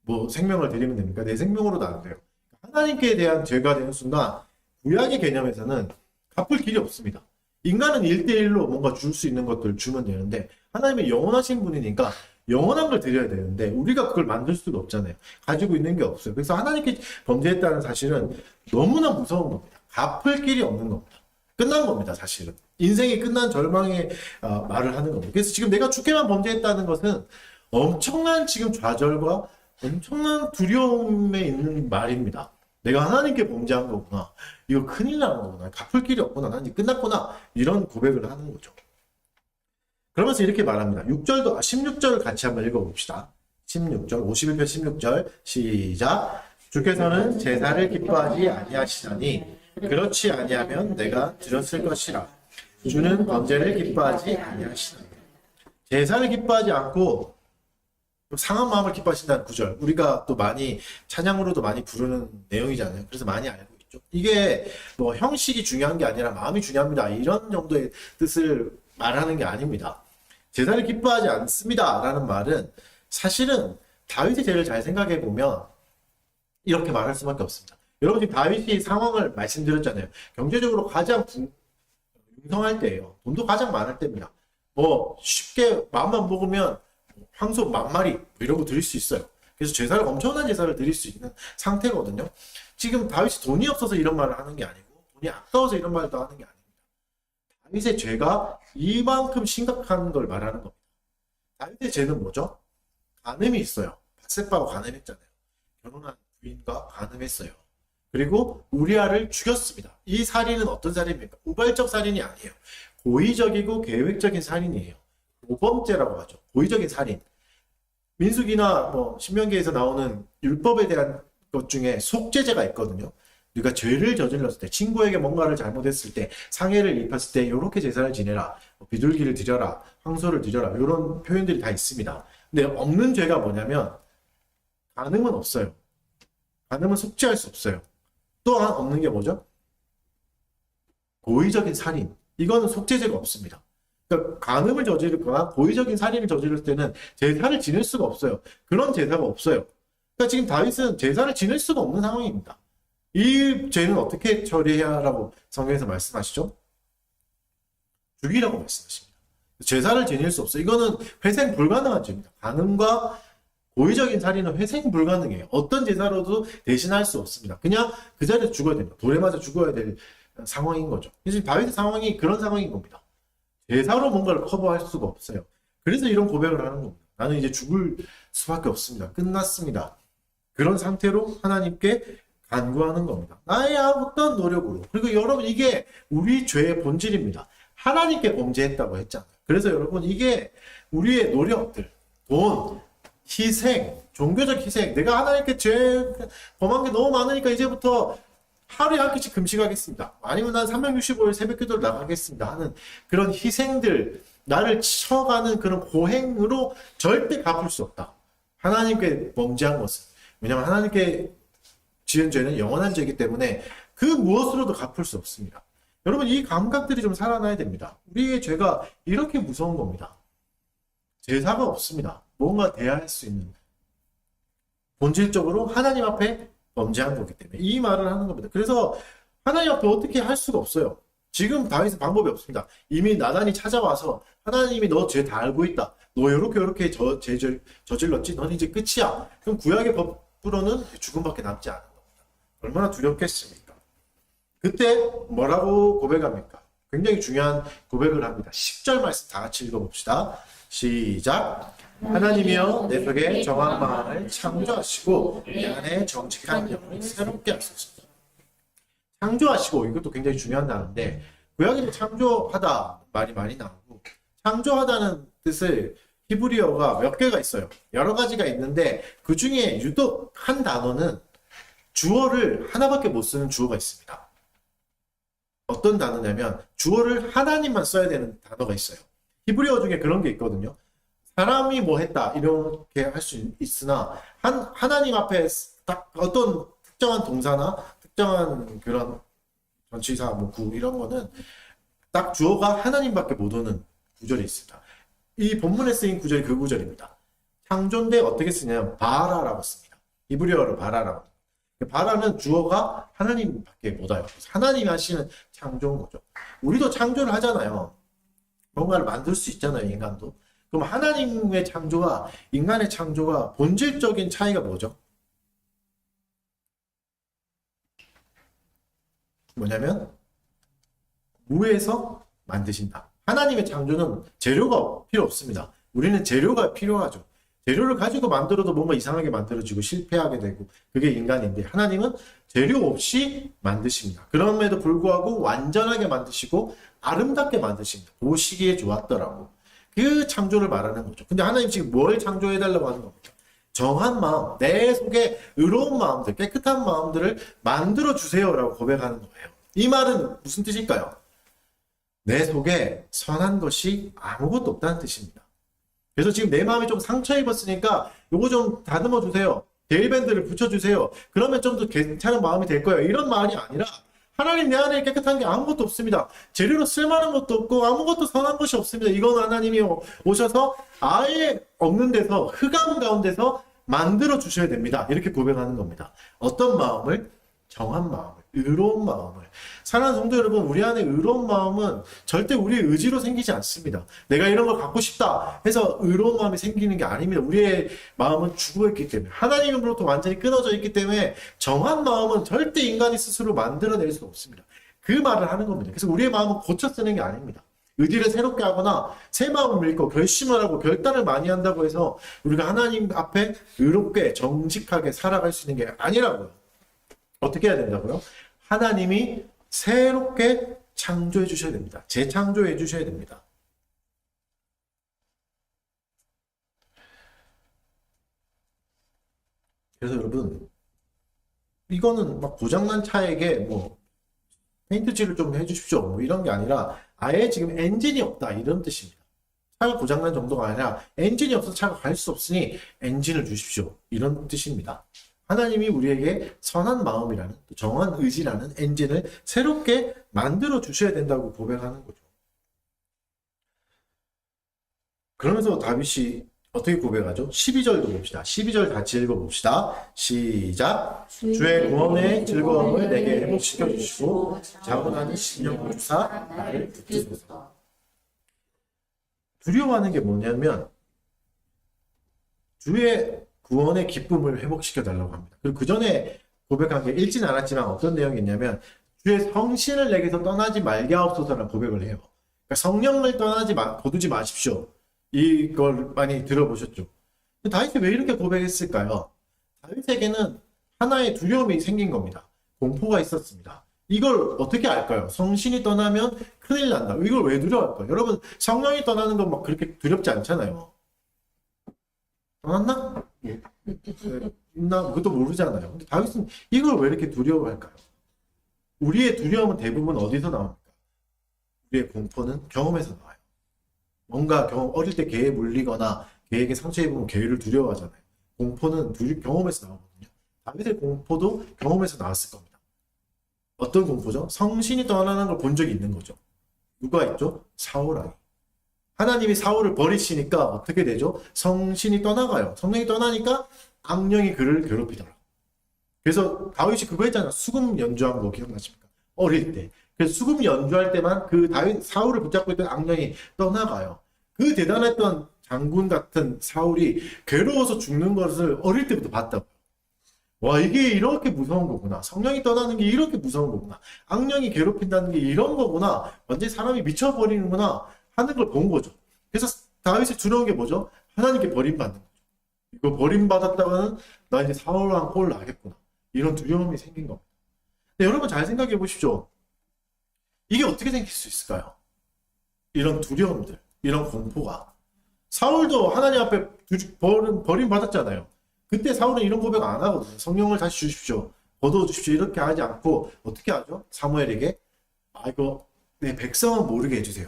뭐 생명을 드리면 됩니까? 내 생명으로도 안 돼요. 하나님께 대한 죄가 되는 순간 구약의 개념에서는 갚을 길이 없습니다. 인간은 1대1로 뭔가 줄 수 있는 것들을 주면 되는데 하나님이 영원하신 분이니까 영원한 걸 드려야 되는데 우리가 그걸 만들 수도 없잖아요. 가지고 있는 게 없어요. 그래서 하나님께 범죄했다는 사실은 너무나 무서운 겁니다. 갚을 길이 없는 겁니다. 끝난 겁니다. 사실은. 인생이 끝난 절망의 말을 하는 겁니다. 그래서 지금 내가 주께만 범죄했다는 것은 엄청난 지금 좌절과 엄청난 두려움에 있는 말입니다. 내가 하나님께 범죄한 거구나. 이거 큰일 나는 거구나. 갚을 길이 없구나. 난 이제 끝났구나. 이런 고백을 하는 거죠. 그러면서 이렇게 말합니다. 16절 같이 한번 읽어봅시다. 16절, 51편 16절 시작. 주께서는 제사를 기뻐하지 아니하시나니 그렇지 아니하면 내가 드렸을 것이라. 주는 범죄를 기뻐하지 아니하시나니. 제사를 기뻐하지 않고 상한 마음을 기뻐하신다는 구절. 우리가 또 많이 찬양으로도 많이 부르는 내용이잖아요. 그래서 많이 알고 있죠. 이게 뭐 형식이 중요한 게 아니라 마음이 중요합니다. 이런 정도의 뜻을 말하는 게 아닙니다. 제사를 기뻐하지 않습니다. 라는 말은 사실은 다윗의 죄를 잘 생각해 보면 이렇게 말할 수밖에 없습니다. 여러분 지금 다윗이 상황을 말씀드렸잖아요. 경제적으로 가장 융성할 때예요. 돈도 가장 많을 때입니다. 뭐 쉽게 마음만 먹으면 황소 10,000마리 뭐 이런 거 드릴 수 있어요. 그래서 제사를 엄청난 제사를 드릴 수 있는 상태거든요. 지금 다윗이 돈이 없어서 이런 말을 하는 게 아니고 돈이 아까워서 이런 말도 하는 게 아닙니다. 다윗의 죄가 이만큼 심각한 걸 말하는 겁니다. 다윗의 죄는 뭐죠? 간음이 있어요. 밧세바와 간음했잖아요. 결혼한 부인과 간음했어요. 그리고 우리아를 죽였습니다. 이 살인은 어떤 살인입니까? 우발적 살인이 아니에요. 고의적이고 계획적인 살인이에요. 모범죄라고 하죠. 고의적인 살인. 민수기나 뭐 신명기에서 나오는 율법에 대한 것 중에 속죄죄가 있거든요. 우리가 죄를 저질렀을 때, 친구에게 뭔가를 잘못했을 때, 상해를 입혔을 때 이렇게 제사를 지내라, 비둘기를 드려라, 황소를 드려라 이런 표현들이 다 있습니다. 근데 없는 죄가 뭐냐면 간음은 없어요. 간음은 속죄할 수 없어요. 또한 없는 게 뭐죠? 고의적인 살인. 이거는 속죄죄가 없습니다. 그러니까 간음을 저지르거나 고의적인 살인을 저지를 때는 제사를 지낼 수가 없어요. 그런 제사가 없어요. 그러니까 지금 다윗은 제사를 지낼 수가 없는 상황입니다. 이 죄는 어떻게 처리해야라고 성경에서 말씀하시죠? 죽이라고 말씀하십니다. 제사를 지낼 수 없어요. 이거는 회생 불가능한 죄입니다. 간음과 고의적인 살인은 회생 불가능해요. 어떤 제사로도 대신할 수 없습니다. 그냥 그 자리에서 죽어야 됩니다. 돌에 맞아 죽어야 될 상황인 거죠. 그래서 다윗의 상황이 그런 상황인 겁니다. 제사로 뭔가를 커버할 수가 없어요. 그래서 이런 고백을 하는 겁니다. 나는 이제 죽을 수밖에 없습니다. 끝났습니다. 그런 상태로 하나님께 간구하는 겁니다. 나의 어떤 노력으로. 그리고 여러분 이게 우리 죄의 본질입니다. 하나님께 범죄했다고 했잖아요. 그래서 여러분 이게 우리의 노력들, 돈, 희생, 종교적 희생. 내가 하나님께 죄 범한 게 너무 많으니까 이제부터 하루에 한 끼씩 금식하겠습니다. 아니면 난 365일 새벽기도를 나가겠습니다 하는 그런 희생들, 나를 쳐가는 그런 고행으로 절대 갚을 수 없다. 하나님께 범죄한 것은. 왜냐하면 하나님께 지은 죄는 영원한 죄이기 때문에 그 무엇으로도 갚을 수 없습니다. 여러분 이 감각들이 좀 살아나야 됩니다. 우리의 죄가 이렇게 무서운 겁니다. 제사가 없습니다. 뭔가 대할 수 있는. 본질적으로 하나님 앞에 범죄한 거기 때문에 이 말을 하는 겁니다. 그래서 하나님 앞에 어떻게 할 수가 없어요. 지금 다윗은 방법이 없습니다. 이미 나단이 찾아와서 하나님이 너 죄 다 알고 있다. 너 요렇게 죄를 저질렀지. 넌 이제 끝이야. 그럼 구약의 법으로는 죽음밖에 남지 않은 겁니다. 얼마나 두렵겠습니까? 그때 뭐라고 고백합니까? 굉장히 중요한 고백을 합니다. 10절 말씀 다 같이 읽어봅시다. 시작. 하나님이여 내 속에 정한 마음을 창조하시고 내 안에 정직한 영을 새롭게 하소서. 창조하시고 이것도 굉장히 중요한 단어인데 구약에도 창조하다 말이 많이 나오고 창조하다는 뜻을 히브리어가 몇 개가 있어요. 여러 가지가 있는데 그 중에 유독 한 단어는 주어를 하나밖에 못 쓰는 주어가 있습니다. 어떤 단어냐면 주어를 하나님만 써야 되는 단어가 있어요. 히브리어 중에 그런 게 있거든요. 사람이 뭐 했다 이렇게 할 수 있으나 하나님 앞에 딱 어떤 특정한 동사나 특정한 그런 전치사 뭐 구 이런 거는 딱 주어가 하나님밖에 못 오는 구절이 있습니다. 이 본문에 쓰인 구절이 그 구절입니다. 창조인데 어떻게 쓰냐면 바라라고 씁니다. 히브리어로 바라라고. 바라는 주어가 하나님밖에 못 와요. 하나님이 하시는 창조인 거죠. 우리도 창조를 하잖아요. 뭔가를 만들 수 있잖아요, 인간도. 그럼 하나님의 창조와 인간의 창조가 본질적인 차이가 뭐죠? 뭐냐면 무에서 만드신다. 하나님의 창조는 재료가 필요 없습니다. 우리는 재료가 필요하죠. 재료를 가지고 만들어도 뭔가 이상하게 만들어지고 실패하게 되고 그게 인간인데 하나님은 재료 없이 만드십니다. 그럼에도 불구하고 완전하게 만드시고 아름답게 만드십니다. 보시기에 좋았더라고. 그 창조를 말하는 거죠. 근데 하나님 지금 뭘 창조해달라고 하는 겁니까? 정한 마음, 내 속에 의로운 마음들, 깨끗한 마음들을 만들어주세요라고 고백하는 거예요. 이 말은 무슨 뜻일까요? 내 속에 선한 것이 아무것도 없다는 뜻입니다. 그래서 지금 내 마음이 좀 상처 입었으니까 요거 좀 다듬어 주세요. 데일밴드를 붙여주세요. 그러면 좀 더 괜찮은 마음이 될 거예요. 이런 말이 아니라 하나님 내 안에 깨끗한 게 아무것도 없습니다. 재료로 쓸만한 것도 없고 아무것도 선한 것이 없습니다. 이건 하나님이 오셔서 아예 없는 데서 흑암 가운데서 만들어 주셔야 됩니다. 이렇게 고백하는 겁니다. 어떤 마음을? 정한 마음을, 의로운 마음을. 사랑하는 성도 여러분, 우리 안에 의로운 마음은 절대 우리의 의지로 생기지 않습니다. 내가 이런 걸 갖고 싶다 해서 의로운 마음이 생기는 게 아닙니다. 우리의 마음은 죽어있기 때문에, 하나님으로부터 완전히 끊어져 있기 때문에 정한 마음은 절대 인간이 스스로 만들어낼 수 없습니다. 그 말을 하는 겁니다. 그래서 우리의 마음은 고쳐 쓰는 게 아닙니다. 의지를 새롭게 하거나 새 마음을 믿고 결심을 하고 결단을 많이 한다고 해서 우리가 하나님 앞에 의롭게 정직하게 살아갈 수 있는 게 아니라고요. 어떻게 해야 된다고요? 하나님이 새롭게 창조해 주셔야 됩니다. 재창조해 주셔야 됩니다. 그래서 여러분, 이거는 막 고장난 차에게 뭐 페인트칠을 좀 해주십시오 뭐 이런 게 아니라 아예 지금 엔진이 없다 이런 뜻입니다. 차가 고장난 정도가 아니라 엔진이 없어서 차가 갈 수 없으니 엔진을 주십시오 이런 뜻입니다. 하나님이 우리에게 선한 마음이라는 정한 의지라는 엔진을 새롭게 만들어 주셔야 된다고 고백하는 거죠. 그러면서 다윗이 어떻게 고백하죠? 12절도 봅시다. 12절 같이 읽어봅시다. 시작. 주의 구원의 즐거움을 내게 회복시켜 주시고 자원하는 심령을 주사 나를 붙드소서. 두려워하는 게 뭐냐면 주의 구원의 기쁨을 회복시켜 달라고 합니다. 그리고 그 전에 고백한 게 읽진 않았지만 어떤 내용이 있냐면 주의 성신을 내게서 떠나지 말게 하옵소서라는 고백을 해요. 그러니까 성령을 거두지 마십시오. 이걸 많이 들어보셨죠? 다윗이 왜 이렇게 고백했을까요? 다윗에게는 하나의 두려움이 생긴 겁니다. 공포가 있었습니다. 이걸 어떻게 알까요? 성신이 떠나면 큰일 난다. 이걸 왜 두려워할까요? 여러분, 성령이 떠나는 건 막 그렇게 두렵지 않잖아요. 떠났나? 있나? 그것도 모르잖아요. 근데 다윗은 이걸 왜 이렇게 두려워할까요? 우리의 두려움은 대부분 어디서 나옵니까? 우리의 공포는 경험에서 나와요. 뭔가 어릴 때 개에 물리거나 개에게 상처 입으면 개를 두려워하잖아요. 공포는 경험에서 나오거든요. 다윗의 공포도 경험에서 나왔을 겁니다. 어떤 공포죠? 성신이 떠나는 걸 본 적이 있는 거죠. 누가 있죠? 사울. 하나님이 사울을 버리시니까 어떻게 되죠? 성신이 떠나가요. 성령이 떠나니까 악령이 그를 괴롭히더라. 그래서 다윗이 그거 했잖아요. 수금 연주한 거 기억나십니까? 어릴 때. 그래서 수금 연주할 때만 그 사울을 붙잡고 있던 악령이 떠나가요. 그 대단했던 장군 같은 사울이 괴로워서 죽는 것을 어릴 때부터 봤다고요. 와, 이게 이렇게 무서운 거구나. 성령이 떠나는 게 이렇게 무서운 거구나. 악령이 괴롭힌다는 게 이런 거구나. 완전히 사람이 미쳐버리는구나 하는 걸 본 거죠. 그래서 다윗이 두려운 게 뭐죠? 하나님께 버림받는 거죠. 이거 버림받았다가는 나 이제 사울랑 꼴 나겠구나. 이런 두려움이 생긴 겁니다. 근데 여러분 잘 생각해 보십시오. 이게 어떻게 생길 수 있을까요? 이런 두려움들, 이런 공포가. 사울도 하나님 앞에 버림받았잖아요. 그때 사울은 이런 고백 안 하거든요. 성령을 다시 주십시오. 거두어주십시오. 이렇게 하지 않고 어떻게 하죠? 사무엘에게 이거 내 백성은 모르게 해주세요.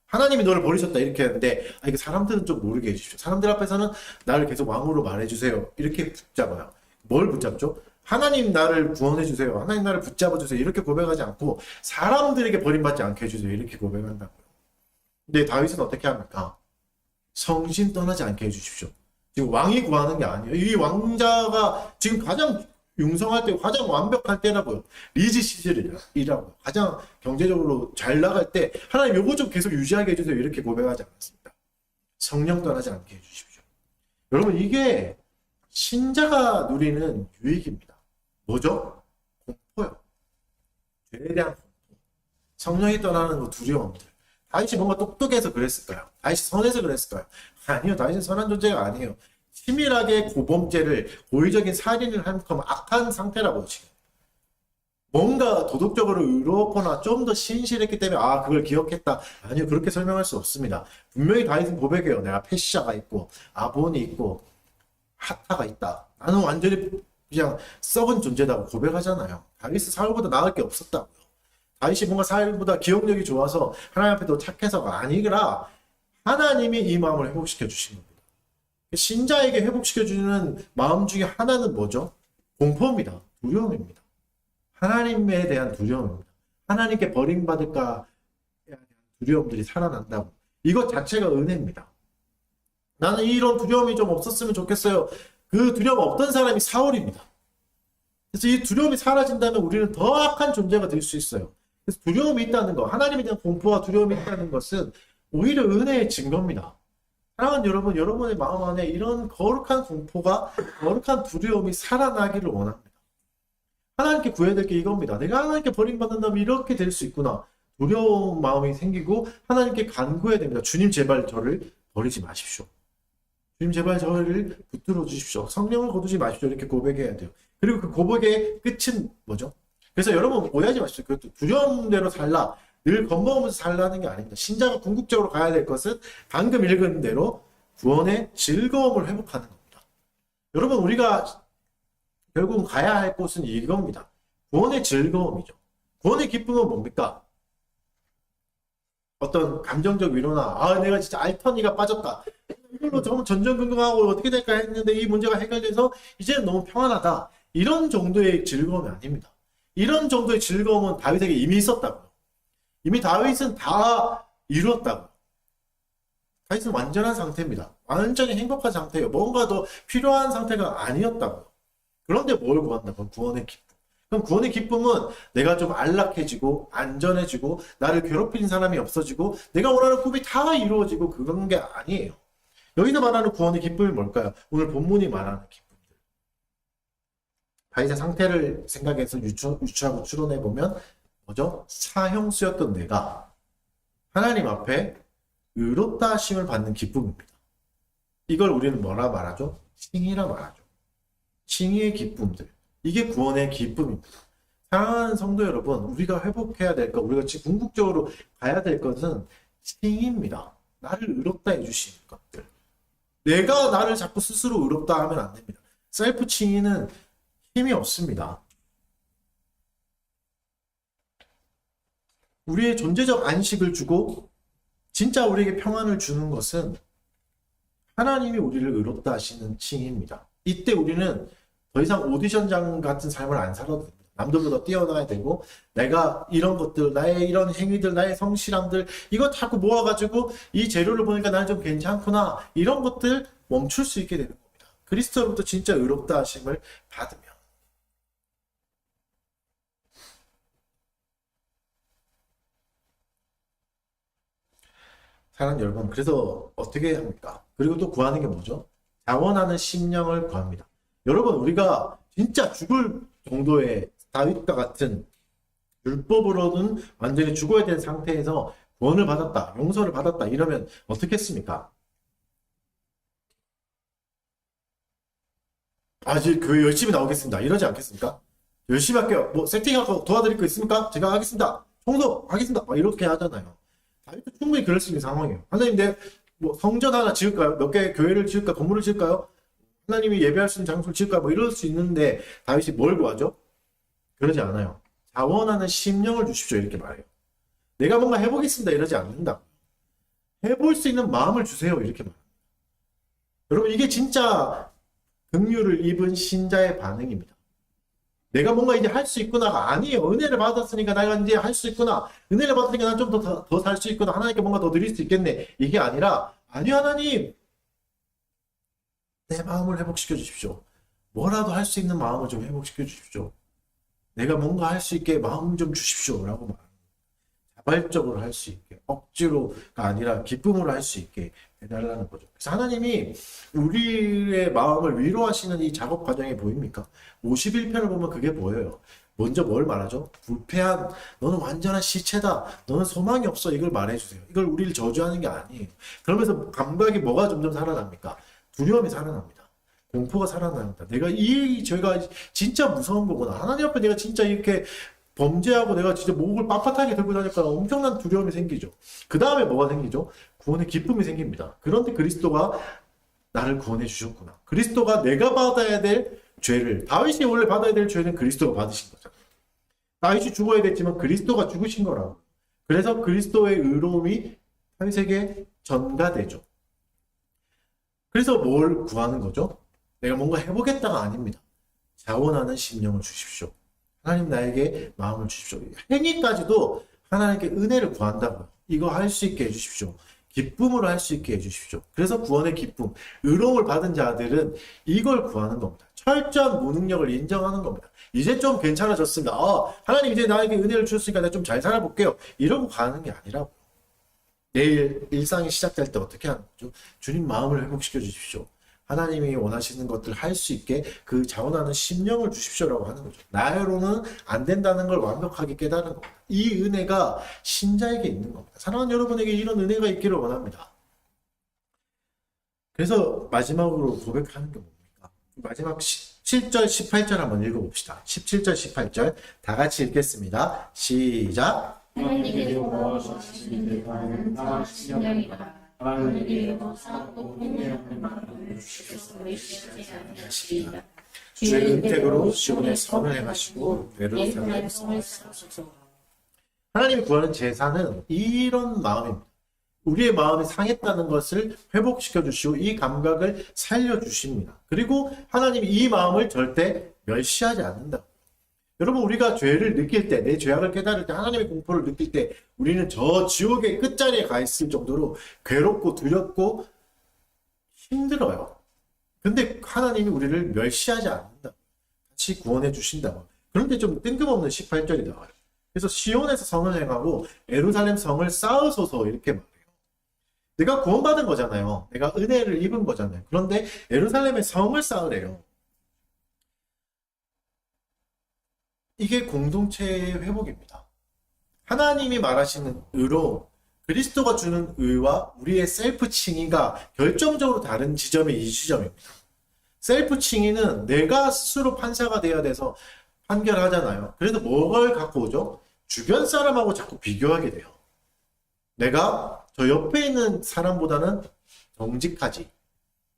하나님이 너를 버리셨다 이렇게 하는데 이거 사람들은 좀 모르게 해주십시오. 사람들 앞에서는 나를 계속 왕으로 말해주세요. 이렇게 붙잡아요. 뭘 붙잡죠? 하나님 나를 구원해주세요. 하나님 나를 붙잡아주세요. 이렇게 고백하지 않고 사람들에게 버림받지 않게 해주세요. 이렇게 고백한다고요. 근데 다윗은 어떻게 합니까? 성신 떠나지 않게 해주십시오. 지금 왕이 구하는 게 아니에요. 이 왕자가 지금 가장 융성할 때, 가장 완벽할 때라고요. 리즈 시절이라고요. 가장 경제적으로 잘 나갈 때 하나님 요거 좀 계속 유지하게 해주세요. 이렇게 고백하지 않았습니다. 성령 떠나지 않게 해주십시오. 여러분 이게 신자가 누리는 유익입니다. 뭐죠? 공포요. 죄에 대한 공포. 성령이 떠나는 거 두려움들. 다윗이 뭔가 똑똑해서 그랬을까요? 다윗이 선해서 그랬을까요? 아니요. 다윗은 선한 존재가 아니에요. 치밀하게 고범죄를, 고의적인 살인을 한 악한 상태라고요, 지금. 뭔가 도덕적으로 의로웠거나 좀 더 신실했기 때문에 그걸 기억했다. 아니요. 그렇게 설명할 수 없습니다. 분명히 다윗은 고백해요. 내가 페시아가 있고 아본이 있고 하타가 있다. 나는 완전히 그냥 썩은 존재다고 고백하잖아요. 다윗은 사울보다 나을 게 없었다고요. 다윗이 뭔가 사울보다 기억력이 좋아서 하나님 앞에 더 착해서가 아니라 하나님이 이 마음을 회복시켜 주신 겁니다. 신자에게 회복시켜주는 마음 중에 하나는 뭐죠? 공포입니다. 두려움입니다. 하나님에 대한 두려움입니다. 하나님께 버림받을까 두려움들이 살아난다고. 이것 자체가 은혜입니다. 나는 이런 두려움이 좀 없었으면 좋겠어요. 그 두려움 없던 사람이 사울입니다. 그래서 이 두려움이 사라진다면 우리는 더 악한 존재가 될 수 있어요. 그래서 두려움이 있다는 거, 하나님에 대한 공포와 두려움이 있다는 것은 오히려 은혜의 증거입니다. 사랑하는 여러분, 여러분의 마음 안에 이런 거룩한 공포가, 거룩한 두려움이 살아나기를 원합니다. 하나님께 구해야 될 게 이겁니다. 내가 하나님께 버림받는다면 이렇게 될 수 있구나. 두려운 마음이 생기고 하나님께 간구해야 됩니다. 주님 제발 저를 버리지 마십시오. 주님 제발 저를 붙들어 주십시오. 성령을 거두지 마십시오. 이렇게 고백해야 돼요. 그리고 그 고백의 끝은 뭐죠? 그래서 여러분 오해하지 마십시오. 그것도 두려움대로 살라, 늘 겁먹으면서 살라는 게 아닙니다. 신자가 궁극적으로 가야 될 것은 방금 읽은 대로 구원의 즐거움을 회복하는 겁니다. 여러분 우리가 결국은 가야 할 곳은 이겁니다. 구원의 즐거움이죠. 구원의 기쁨은 뭡니까? 어떤 감정적 위로나 내가 진짜 알턴이가 빠졌다. 이걸로 너무 전전긍긍하고 어떻게 될까 했는데 이 문제가 해결돼서 이제는 너무 평안하다. 이런 정도의 즐거움이 아닙니다. 이런 정도의 즐거움은 다윗에게 이미 있었다고요. 이미 다윗은 다 이루었다고요. 다윗은 완전한 상태입니다. 완전히 행복한 상태예요. 뭔가 더 필요한 상태가 아니었다고요. 그런데 뭘 구한다고? 구원의 기쁨. 그럼 구원의 기쁨은 내가 좀 안락해지고 안전해지고 나를 괴롭히는 사람이 없어지고 내가 원하는 꿈이 다 이루어지고 그런 게 아니에요. 여기서 말하는 구원의 기쁨이 뭘까요? 오늘 본문이 말하는 기쁨들. 다윗의 상태를 생각해서 유추하고 추론해보면 뭐죠? 사형수였던 내가 하나님 앞에 의롭다 하심을 받는 기쁨입니다. 이걸 우리는 뭐라 말하죠? 칭의라 말하죠. 칭의의 기쁨들. 이게 구원의 기쁨입니다. 사랑하는 성도 여러분, 우리가 회복해야 될 것, 우리가 지금 궁극적으로 가야 될 것은 칭의입니다. 나를 의롭다 해주시는 것들. 내가 나를 자꾸 스스로 의롭다 하면 안 됩니다. 셀프 칭의는 힘이 없습니다. 우리의 존재적 안식을 주고 진짜 우리에게 평안을 주는 것은 하나님이 우리를 의롭다 하시는 칭의입니다. 이때 우리는 더 이상 오디션장 같은 삶을 안 살아도 됩니다. 남들보다 뛰어나야 되고 내가 이런 것들, 나의 이런 행위들, 나의 성실함들 이거 자꾸 모아가지고 이 재료를 보니까 나는 좀 괜찮구나 이런 것들 멈출 수 있게 되는 겁니다. 그리스도로부터 진짜 의롭다 하심을 받으면. 사랑하는 여러분, 그래서 어떻게 합니까? 그리고 또 구하는 게 뭐죠? 자원하는 심령을 구합니다. 여러분, 우리가 진짜 죽을 정도의 다윗과 같은 율법으로는 완전히 죽어야 되는 상태에서 구원을 받았다, 용서를 받았다 이러면 어떻게 했습니까? 이제 교회 열심히 나오겠습니다. 이러지 않겠습니까? 열심히 할게요. 뭐 세팅하고 도와드릴 거 있습니까? 제가 하겠습니다. 청소하겠습니다. 막 이렇게 하잖아요. 다윗도 충분히 그럴 수 있는 상황이에요. 하나님, 뭐 성전 하나 지을까요? 몇 개 교회를 지을까? 건물을 지을까요? 하나님이 예배할 수 있는 장소를 지을까? 뭐 이럴 수 있는데 다윗이 뭘 구하죠? 그러지 않아요. 자원하는 심령을 주십시오. 이렇게 말해요. 내가 뭔가 해보겠습니다. 이러지 않는다. 해볼 수 있는 마음을 주세요. 이렇게 말해요. 여러분, 이게 진짜 긍휼을 입은 신자의 반응입니다. 내가 뭔가 이제 할 수 있구나가 아니에요. 은혜를 받았으니까 내가 이제 할 수 있구나. 은혜를 받았으니까 난 좀 더 살 수 있구나. 하나님께 뭔가 더 드릴 수 있겠네. 이게 아니라, 아니요, 하나님. 내 마음을 회복시켜 주십시오. 뭐라도 할 수 있는 마음을 좀 회복시켜 주십시오. 내가 뭔가 할 수 있게 마음 좀 주십시오. 라고 말합니다. 자발적으로 할 수 있게, 억지로가 아니라 기쁨으로 할 수 있게 해달라는 거죠. 그래서 하나님이 우리의 마음을 위로하시는 이 작업 과정이 보입니까? 51편을 보면 그게 보여요. 먼저 뭘 말하죠? 불패한, 너는 완전한 시체다. 너는 소망이 없어. 이걸 말해주세요. 이걸 우리를 저주하는 게 아니에요. 그러면서 감각이 뭐가 점점 살아납니까? 두려움이 살아납니다. 공포가 살아납니다. 제가 진짜 무서운 거구나. 하나님 앞에 내가 진짜 이렇게 범죄하고 내가 진짜 목을 빳빳하게 들고 다니까 엄청난 두려움이 생기죠. 그 다음에 뭐가 생기죠? 구원의 기쁨이 생깁니다. 그런데 그리스도가 나를 구원해 주셨구나. 그리스도가 내가 받아야 될 죄를, 다윗이 원래 받아야 될 죄는 그리스도가 받으신 거잖아요. 다윗이 죽어야 됐지만 그리스도가 죽으신 거라고. 그래서 그리스도의 의로움이 다윗에게 전가되죠. 그래서 뭘 구하는 거죠? 내가 뭔가 해보겠다가 아닙니다. 자원하는 심령을 주십시오. 하나님 나에게 마음을 주십시오. 행위까지도 하나님께 은혜를 구한다고요. 이거 할 수 있게 해주십시오. 기쁨으로 할 수 있게 해주십시오. 그래서 구원의 기쁨, 의로움을 받은 자들은 이걸 구하는 겁니다. 철저한 무능력을 인정하는 겁니다. 이제 좀 괜찮아졌습니다. 하나님 이제 나에게 은혜를 주셨으니까 내가 좀 잘 살아볼게요. 이러고 가는 게 아니라고. 내일 일상이 시작될 때 어떻게 하는 거죠? 주님 마음을 회복시켜 주십시오. 하나님이 원하시는 것들 할 수 있게 그 자원하는 심령을 주십시오라고 하는 거죠. 나로는 안 된다는 걸 완벽하게 깨달은 겁니다. 이 은혜가 신자에게 있는 겁니다. 사랑하는 여러분에게 이런 은혜가 있기를 원합니다. 그래서 마지막으로 고백하는 게 뭡니까? 마지막 17절, 18절 한번 읽어봅시다. 17절, 18절 다 같이 읽겠습니다. 시작! 하나님께서 원하시는 대로하는 다 신령이라 하나님께서 사고 공명하는 마음을 주께서 의심하지 아니하시리라. 주의 은택으로 시온의 선을 행하시고 예루살렘의 성을 쌓으소서. 하나님이 구하는 제사는 이런 마음입니다. 우리의 마음이 상했다는 것을 회복시켜 주시고 이 감각을 살려 주십니다. 그리고 하나님이 이 마음을 절대 멸시하지 않는다. 여러분, 우리가 죄를 느낄 때, 내 죄악을 깨달을 때, 하나님의 공포를 느낄 때 우리는 저 지옥의 끝자리에 가 있을 정도로 괴롭고 두렵고 힘들어요. 근데 하나님이 우리를 멸시하지 않는다. 같이 구원해 주신다. 그런데 좀 뜬금없는 18절이 나와요. 그래서 시온에서 성을 행하고 예루살렘 성을 쌓으소서 이렇게 말해요. 내가 구원받은 거잖아요. 내가 은혜를 입은 거잖아요. 그런데 예루살렘에 성을 쌓으래요. 이게 공동체의 회복입니다. 하나님이 말하시는 의로 그리스도가 주는 의와 우리의 셀프 칭의가 결정적으로 다른 지점이 이 지점입니다. 셀프 칭의는 내가 스스로 판사가 돼야 돼서 판결하잖아요. 그래서 뭘 갖고 오죠? 주변 사람하고 자꾸 비교하게 돼요. 내가 저 옆에 있는 사람보다는 정직하지.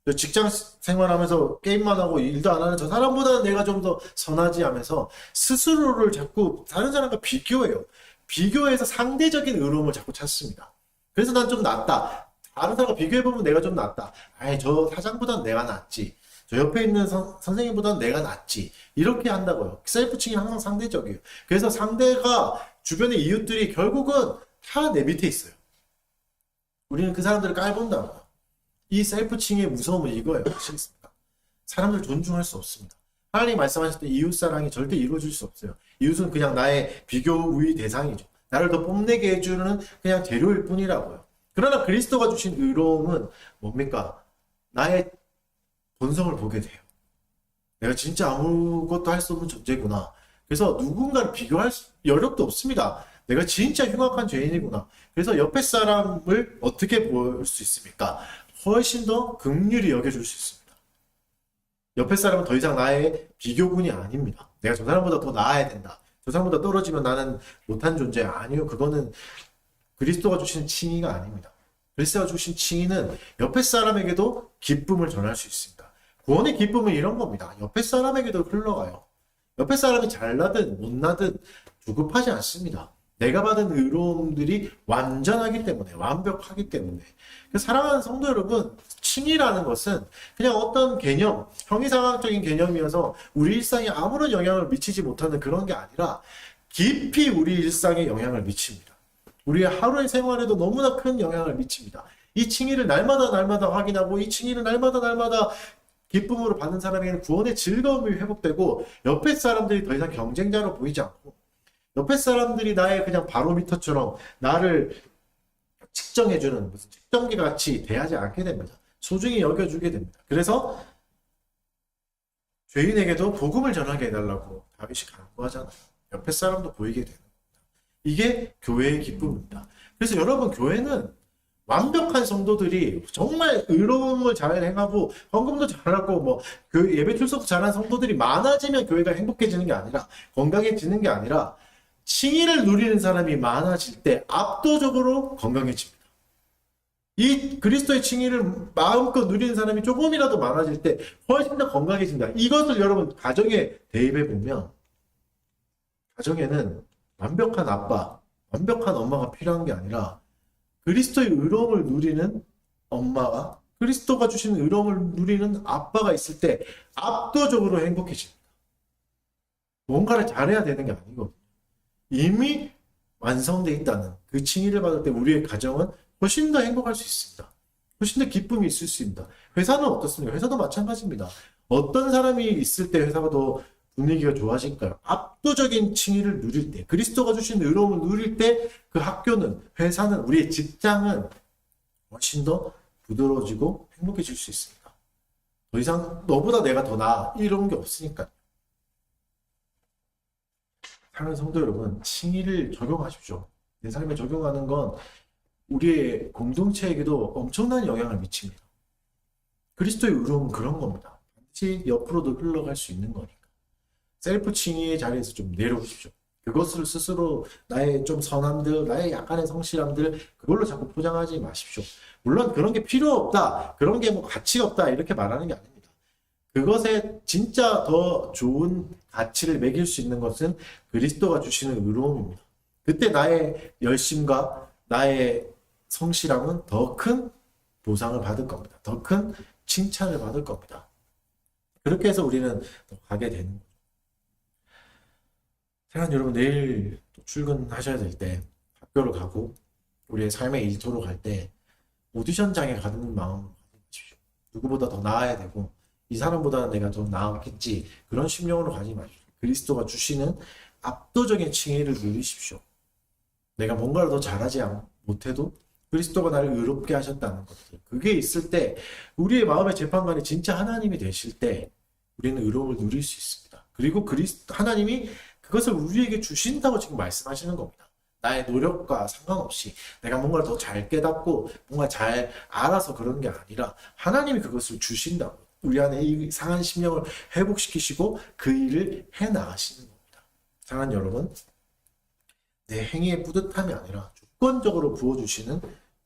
저 직장 생활하면서 게임만 하고 일도 안 하는 저 사람보다는 내가 좀 더 선하지 하면서 스스로를 자꾸 다른 사람과 비교해요. 비교해서 상대적인 의로움을 자꾸 찾습니다. 그래서 난 좀 낫다. 다른 사람과 비교해보면 내가 좀 낫다. 저 사장보다는 내가 낫지. 저 옆에 있는 선생님보다는 내가 낫지. 이렇게 한다고요. 셀프칭이 항상 상대적이에요. 그래서 상대가 주변의 이웃들이 결국은 다 내 밑에 있어요. 우리는 그 사람들을 깔본다고요. 이 셀프칭의 무서움은 이거예요. 아시겠습니까? 사람들 존중할 수 없습니다. 하나님 말씀하실 때 이웃사랑이 절대 이루어질 수 없어요. 이웃은 그냥 나의 비교 우위 대상이죠. 나를 더 뽐내게 해주는 그냥 재료일 뿐이라고요. 그러나 그리스도가 주신 의로움은 뭡니까? 나의 본성을 보게 돼요. 내가 진짜 아무것도 할 수 없는 존재구나. 그래서 누군가를 비교할 여력도 없습니다. 내가 진짜 흉악한 죄인이구나. 그래서 옆에 사람을 어떻게 볼 수 있습니까? 훨씬 더 긍휼히 여겨줄 수 있습니다. 옆에 사람은 더 이상 나의 비교군이 아닙니다. 내가 저 사람보다 더 나아야 된다. 저 사람보다 떨어지면 나는 못한 존재. 아니요. 그거는 그리스도가 주신 칭의가 아닙니다. 그리스도가 주신 칭의는 옆에 사람에게도 기쁨을 전할 수 있습니다. 구원의 기쁨은 이런 겁니다. 옆에 사람에게도 흘러가요. 옆에 사람이 잘나든 못나든 조급하지 않습니다. 내가 받은 의로움들이 완전하기 때문에, 완벽하기 때문에. 사랑하는 성도 여러분, 칭의라는 것은 그냥 어떤 개념, 형이상학적인 개념이어서 우리 일상에 아무런 영향을 미치지 못하는 그런 게 아니라 깊이 우리 일상에 영향을 미칩니다. 우리의 하루의 생활에도 너무나 큰 영향을 미칩니다. 이 칭의를 날마다 확인하고 이 칭의를 날마다 기쁨으로 받는 사람에게는 구원의 즐거움이 회복되고 옆에 사람들이 더 이상 경쟁자로 보이지 않고 옆에 사람들이 나의 그냥 바로미터처럼 나를 측정해주는 무슨 측정기 같이 대하지 않게 됩니다. 소중히 여겨주게 됩니다. 그래서 죄인에게도 복음을 전하게 해달라고 다윗이 간구하잖아요. 옆에 사람도 보이게 되는 겁니다. 이게 교회의 기쁨입니다. 그래서 여러분, 교회는 완벽한 성도들이 정말 의로움을 잘 행하고 헌금도 잘하고 뭐 예배 출석도 잘하는 성도들이 많아지면 교회가 행복해지는 게 아니라 건강해지는 게 아니라 칭의를 누리는 사람이 많아질 때 압도적으로 건강해집니다. 이 그리스도의 칭의를 마음껏 누리는 사람이 조금이라도 많아질 때 훨씬 더 건강해진다. 이것을 여러분 가정에 대입해 보면 가정에는 완벽한 아빠, 완벽한 엄마가 필요한 게 아니라 그리스도의 의로움을 누리는 엄마가 그리스도가 주시는 의로움을 누리는 아빠가 있을 때 압도적으로 행복해집니다. 뭔가를 잘해야 되는 게 아니고 이미 완성되어 있다는 그 칭의를 받을 때 우리의 가정은 훨씬 더 행복할 수 있습니다. 훨씬 더 기쁨이 있을 수 있습니다. 회사는 어떻습니까? 회사도 마찬가지입니다. 어떤 사람이 있을 때 회사가 더 분위기가 좋아질까요? 압도적인 칭의를 누릴 때, 그리스도가 주신 의로움을 누릴 때 그 학교는, 회사는, 우리의 직장은 훨씬 더 부드러워지고 행복해질 수 있습니다. 더 이상 너보다 내가 더 나아 이런 게 없으니까. 사랑하는 성도 여러분, 칭의를 적용하십시오. 내 삶에 적용하는 건 우리의 공동체에게도 엄청난 영향을 미칩니다. 그리스도의 의로움은 그런 겁니다. 반드시 옆으로도 흘러갈 수 있는 거니까. 셀프 칭의의 자리에서 좀 내려오십시오. 그것을 스스로 나의 좀 선함들, 나의 약간의 성실함들 그걸로 자꾸 포장하지 마십시오. 물론 그런 게 필요 없다, 그런 게 뭐 가치 없다 이렇게 말하는 게 아닙니다. 그것에 진짜 더 좋은 가치를 매길 수 있는 것은 그리스도가 주시는 의로움입니다. 그때 나의 열심과 나의 성실함은 더 큰 보상을 받을 겁니다. 더 큰 칭찬을 받을 겁니다. 그렇게 해서 우리는 더 가게 되는 거죠. 사랑하는 여러분, 내일 또 출근하셔야 될 때 학교를 가고 우리의 삶의 일터로 갈 때 오디션장에 가는 마음 가지십시오. 누구보다 더 나아야 되고 이 사람보다는 내가 더 나았겠지 그런 심령으로 가지 마십시오. 그리스도가 주시는 압도적인 칭의를 누리십시오. 내가 뭔가를 더 잘하지 못해도 그리스도가 나를 의롭게 하셨다는 것들, 그게 있을 때 우리의 마음의 재판관이 진짜 하나님이 되실 때 우리는 의로움을 누릴 수 있습니다. 그리고 하나님이 그것을 우리에게 주신다고 지금 말씀하시는 겁니다. 나의 노력과 상관없이 내가 뭔가를 더 잘 깨닫고 뭔가 잘 알아서 그런 게 아니라 하나님이 그것을 주신다고. 우리 안에 이 상한 심령을 회복시키시고 그 일을 해 나가시는 겁니다. 사랑하는 여러분, 내 행위의 뿌듯함이 아니라 주권적으로 부어주시는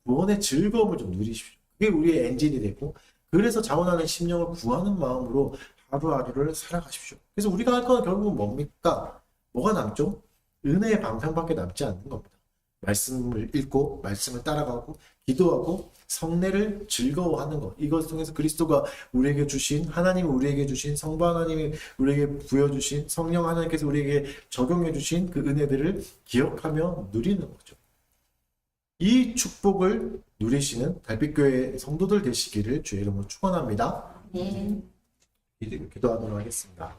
구원의 즐거움을 좀 누리십시오. 그게 우리의 엔진이 되고, 그래서 자원하는 심령을 구하는 마음으로 하루하루를 살아가십시오. 그래서 우리가 할 건 결국은 뭡니까? 뭐가 남죠? 은혜의 방편밖에 남지 않는 겁니다. 말씀을 읽고 말씀을 따라가고 기도하고 성례를 즐거워하는 것, 이것을 통해서 그리스도가 우리에게 주신, 하나님이 우리에게 주신, 성부 하나님이 우리에게 부여주신, 성령 하나님께서 우리에게 적용해 주신 그 은혜들을 기억하며 누리는 거죠. 이 축복을 누리시는 달빛교회 성도들 되시기를 주의 이름으로 축원합니다. 네. 기도하도록 하겠습니다.